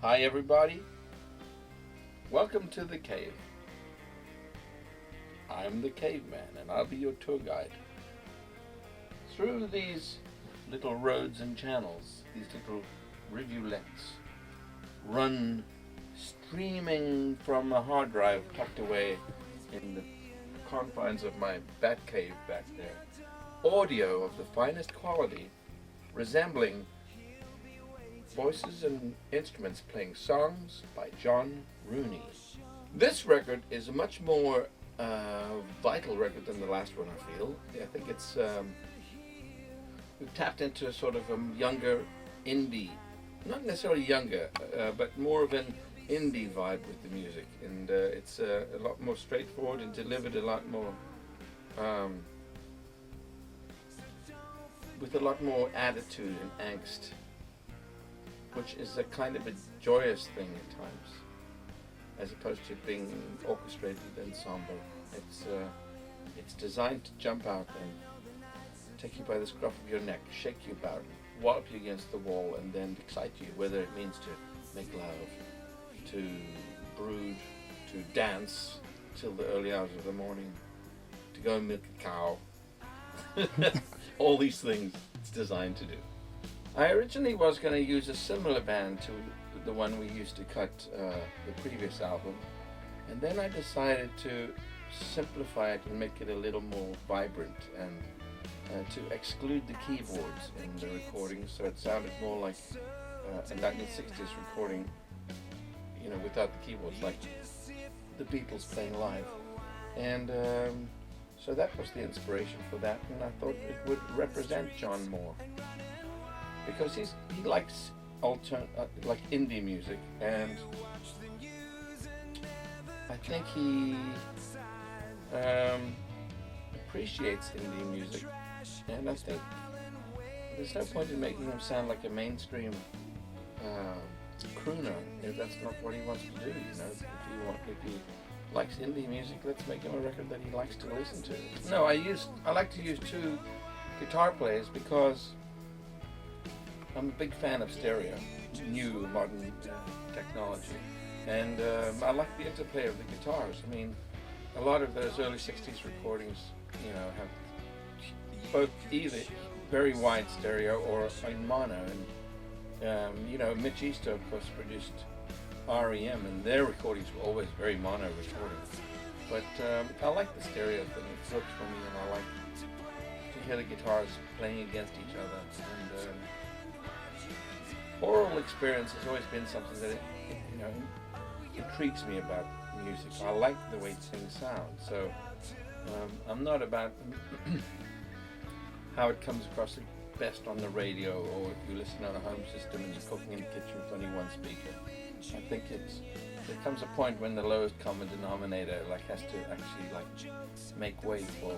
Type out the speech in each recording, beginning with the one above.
Hi everybody, welcome to the cave. I'm the caveman and I'll be your tour guide. Through these little roads and channels, these little rivulets run streaming from a hard drive tucked away in the confines of my bat cave back there. Audio of the finest quality, resembling voices and instruments playing songs by John Rooney. This record is a much more vital record than the last one, I feel. I think it's we've tapped into a sort of a younger indie, not necessarily younger, but more of an indie vibe with the music, and it's a lot more straightforward and delivered a lot more with a lot more attitude and angst, which is a kind of a joyous thing at times, as opposed to being orchestrated and somber. It's designed to jump out and take you by the scruff of your neck, shake you about, wallop you against the wall, and then excite you, whether it means to make love, to brood, to dance till the early hours of the morning, to go and milk a cow. All these things it's designed to do. I originally was going to use a similar band to the one we used to cut the previous album, and then I decided to simplify it and make it a little more vibrant and to exclude the keyboards in the recording, so it sounded more like a 1960s recording, without the keyboards, like the Beatles playing live. And so that was the inspiration for that, and I thought it would represent John more, because he likes like indie music, and I think he appreciates indie music, and I think there's no point in making him sound like a mainstream crooner if that's not what he wants to do. If he likes indie music, let's make him a record that he likes to listen to. No, I like to use two guitar players because I'm a big fan of stereo, new modern technology, and I like the interplay of the guitars. I mean, a lot of those early 60s recordings, have both either very wide stereo or in mono, and Mitch Easter, of course, produced REM, and their recordings were always very mono recordings. But I like the stereo thing. It works for me, and I like to hear the guitars playing against each other. And oral experience has always been something that intrigues me about music. I like the way things sound. So I'm not about how it comes across the best on the radio, or if you listen on a home system and you're cooking in the kitchen with only one speaker. I think there comes a point when the lowest common denominator has to actually make way for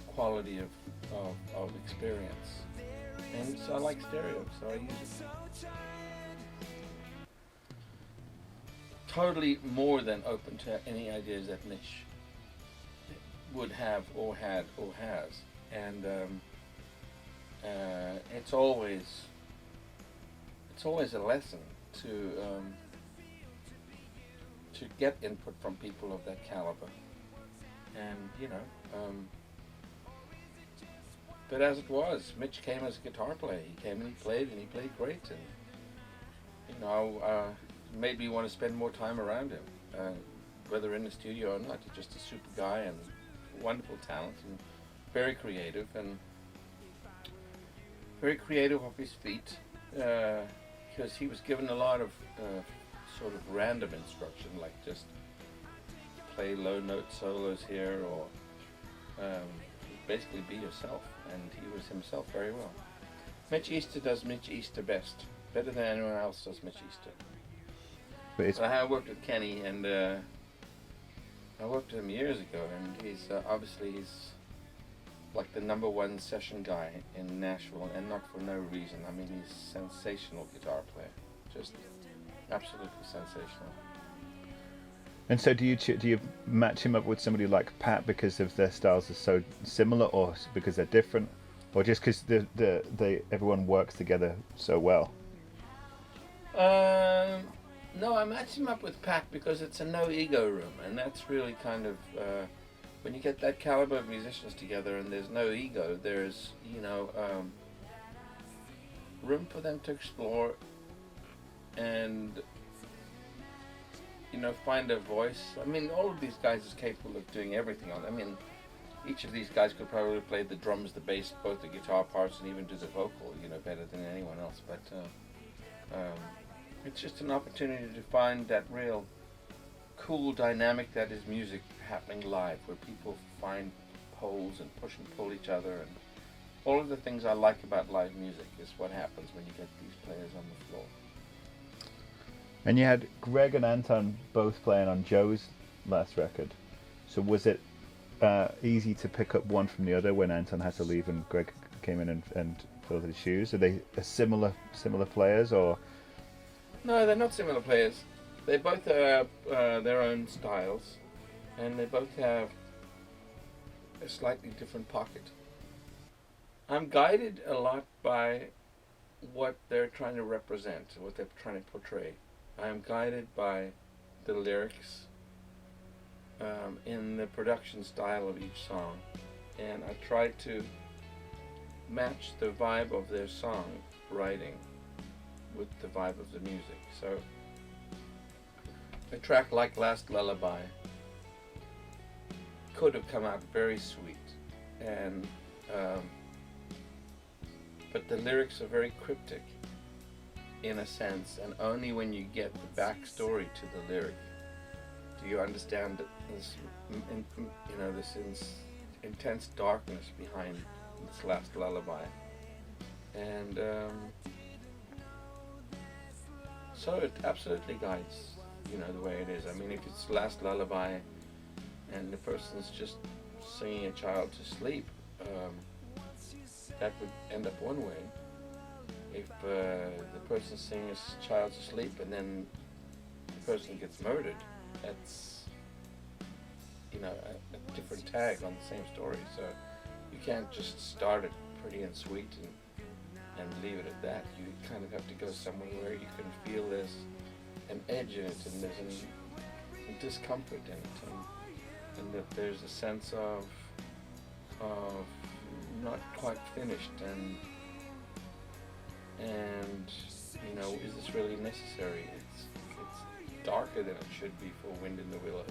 quality of experience. And so I like stereo, so I use it. Totally more than open to any ideas that Mitch would have or had or has, and it's always a lesson to get input from people of that caliber, and but as it was, Mitch came as a guitar player. He came and he played great, and made me want to spend more time around him, whether in the studio or not. He's just a super guy and wonderful talent, and very creative off his feet, because he was given a lot of sort of random instruction, like just play low note solos here, or basically be yourself, and he was himself very well. Mitch Easter does Mitch Easter best, better than anyone else does Mitch Easter. But I worked with Kenny, and I worked with him years ago, and he's like the number one session guy in Nashville, and not for no reason. I mean, he's a sensational guitar player, just absolutely sensational. And so do you match him up with somebody like Pat because of their styles are so similar, or because they're different, or just because everyone works together so well? No, I match him up with Pat because it's a no ego room, and that's really kind of when you get that caliber of musicians together and there's no ego, there's room for them to explore and find a voice. I mean, all of these guys is capable of doing everything on. I mean, each of these guys could probably play the drums, the bass, both the guitar parts, and even do the vocal, better than anyone else. But it's just an opportunity to find that real cool dynamic that is music happening live, where people find holes and push and pull each other, and all of the things I like about live music is what happens when you get these players on the floor. And you had Greg and Anton both playing on Joe's last record. So was it easy to pick up one from the other when Anton had to leave and Greg came in and filled his shoes? Are they similar players, or? No, they're not similar players. They both have their own styles, and they both have a slightly different pocket. I'm guided a lot by what they're trying to represent, what they're trying to portray. I am guided by the lyrics in the production style of each song, and I try to match the vibe of their song writing with the vibe of the music. So a track like Last Lullaby could have come out very sweet, and but the lyrics are very cryptic in a sense, and only when you get the backstory to the lyric do you understand this, this intense darkness behind this Last Lullaby. And so it absolutely guides, the way it is. I mean, if it's Last Lullaby and the person's just singing a child to sleep, that would end up one way. If the person's singing a child to sleep and then the person gets murdered, that's a different tag on the same story. So you can't just start it pretty and sweet and leave it at that. You kind of have to go somewhere where you can feel there's an edge in it, and there's a discomfort in it, and that there's a sense of not quite finished, and is this really necessary? It's darker than it should be for Wind in the Willows.